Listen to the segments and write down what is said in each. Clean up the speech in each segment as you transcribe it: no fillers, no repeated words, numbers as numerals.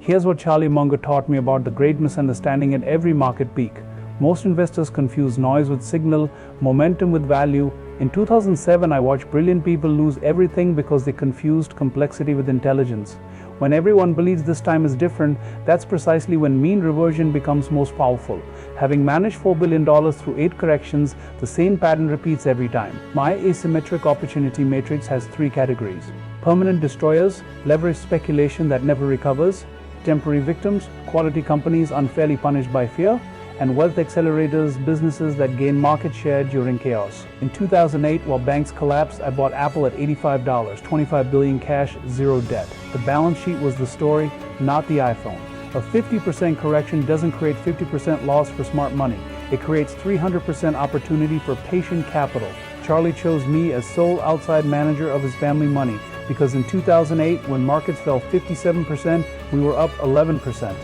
Here's what Charlie Munger taught me about the great misunderstanding at every market peak. Most investors confuse noise with signal, momentum with value. In 2007, I watched brilliant people lose everything because they confused complexity with intelligence. When everyone believes this time is different, that's precisely when mean reversion becomes most powerful. Having managed $4 billion through 8 corrections, the same pattern repeats every time. My asymmetric opportunity matrix has 3 categories: permanent destroyers, leveraged speculation that never recovers; temporary victims, quality companies unfairly punished by fear; and wealth accelerators, businesses that gain market share during chaos. In 2008, while banks collapsed, I bought Apple at $85, $25 billion cash, 0 debt. The balance sheet was the story, not the iPhone. A 50% correction doesn't create 50% loss for smart money. It creates 300% opportunity for patient capital. Charlie chose me as sole outside manager of his family money because in 2008, when markets fell 57%, we were up 11%.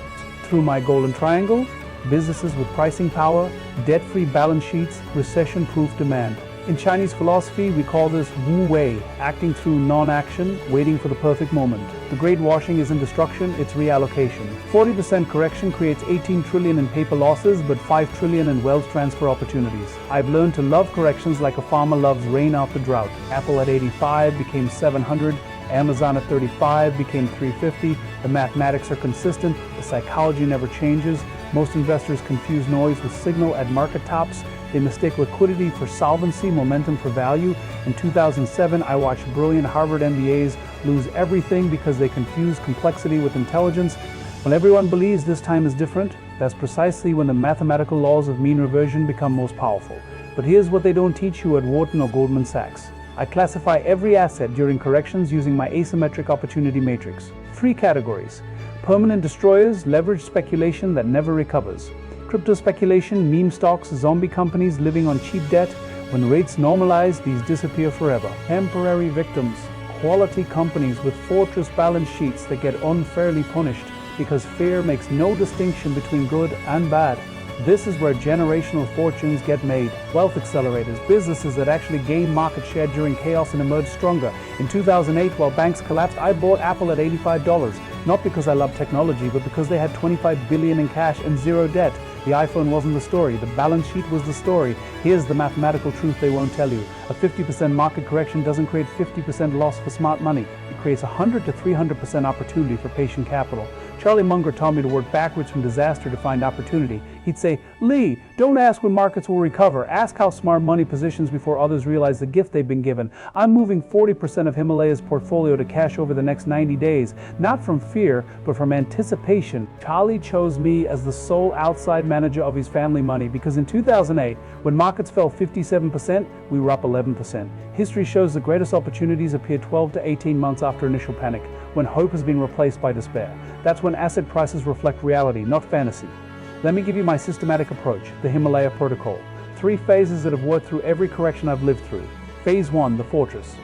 Through my golden triangle: businesses with pricing power, debt-free balance sheets, recession-proof demand. In Chinese philosophy, we call this Wu Wei, acting through non-action, waiting for the perfect moment. The great washing isn't destruction, it's reallocation. 40% correction creates 18 trillion in paper losses, but 5 trillion in wealth transfer opportunities. I've learned to love corrections like a farmer loves rain after drought. Apple at 85 became 700, Amazon at 35 became 350. The mathematics are consistent, the psychology never changes. Most investors confuse noise with signal at market tops. They mistake liquidity for solvency, momentum for value. In 2007, I watched brilliant Harvard MBAs lose everything because they confuse complexity with intelligence. When everyone believes this time is different, that's precisely when the mathematical laws of mean reversion become most powerful. But here's what they don't teach you at Wharton or Goldman Sachs. I classify every asset during corrections using my asymmetric opportunity matrix. 3 categories: permanent destroyers, leveraged speculation that never recovers; crypto speculation, meme stocks, zombie companies living on cheap debt. When rates normalize, these disappear forever. Temporary victims, quality companies with fortress balance sheets that get unfairly punished because fear makes no distinction between good and bad. This is where generational fortunes get made. Wealth accelerators, businesses that actually gain market share during chaos and emerge stronger. In 2008, while banks collapsed, I bought Apple at $85. Not because I love technology, but because they had $25 billion in cash and 0 debt. The iPhone wasn't the story, the balance sheet was the story. Here's the mathematical truth they won't tell you. A 50% market correction doesn't create 50% loss for smart money. It creates 100 to 300% opportunity for patient capital. Charlie Munger taught me to work backwards from disaster to find opportunity. He'd say, "Lee, don't ask when markets will recover. Ask how smart money positions before others realize the gift they've been given." I'm moving 40% of Himalaya's portfolio to cash over the next 90 days, not from fear, but from anticipation. Charlie chose me as the sole outside manager of his family money because in 2008, when markets fell 57%, we were up 11%. History shows the greatest opportunities appear 12 to 18 months after initial panic, when hope has been replaced by despair. That's when asset prices reflect reality, not fantasy. Let me give you my systematic approach, the Himalaya Protocol. 3 phases that have worked through every correction I've lived through. Phase 1, the fortress.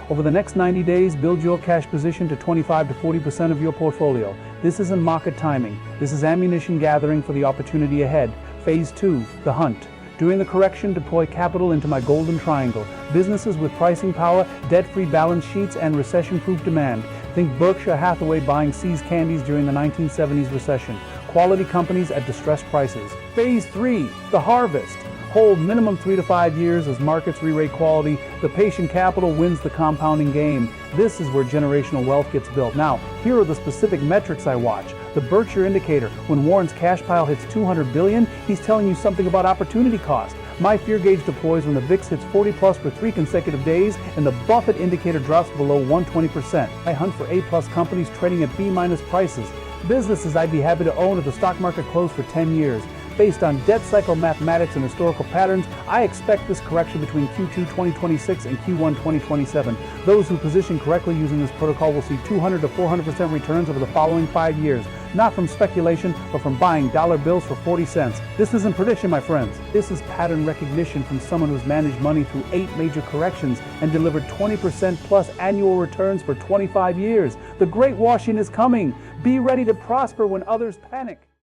Over the next 90 days, build your cash position to 25 to 40% of your portfolio. This isn't market timing. This is ammunition gathering for the opportunity ahead. Phase 2, the hunt. During the correction, deploy capital into my golden triangle. Businesses with pricing power, debt-free balance sheets, and recession-proof demand. Think Berkshire Hathaway buying See's Candies during the 1970s recession. Quality companies at distressed prices. Phase 3, the harvest. Hold minimum 3 to 5 years as markets re-rate quality. The patient capital wins the compounding game. This is where generational wealth gets built. Now, here are the specific metrics I watch. The Berkshire indicator. When Warren's cash pile hits $200 billion, he's telling you something about opportunity cost. My fear gauge deploys when the VIX hits 40 plus for 3 consecutive days and the Buffett indicator drops below 120%. I hunt for A plus companies trading at B minus prices. Businesses I'd be happy to own if the stock market closed for 10 years. Based on debt cycle mathematics and historical patterns, I expect this correction between Q2 2026 and Q1 2027. Those who position correctly using this protocol will see 200 to 400% returns over the following 5 years. Not from speculation, but from buying dollar bills for 40 cents. This isn't prediction, my friends. This is pattern recognition from someone who's managed money through 8 major corrections and delivered 20% plus annual returns for 25 years. The great washing is coming. Be ready to prosper when others panic.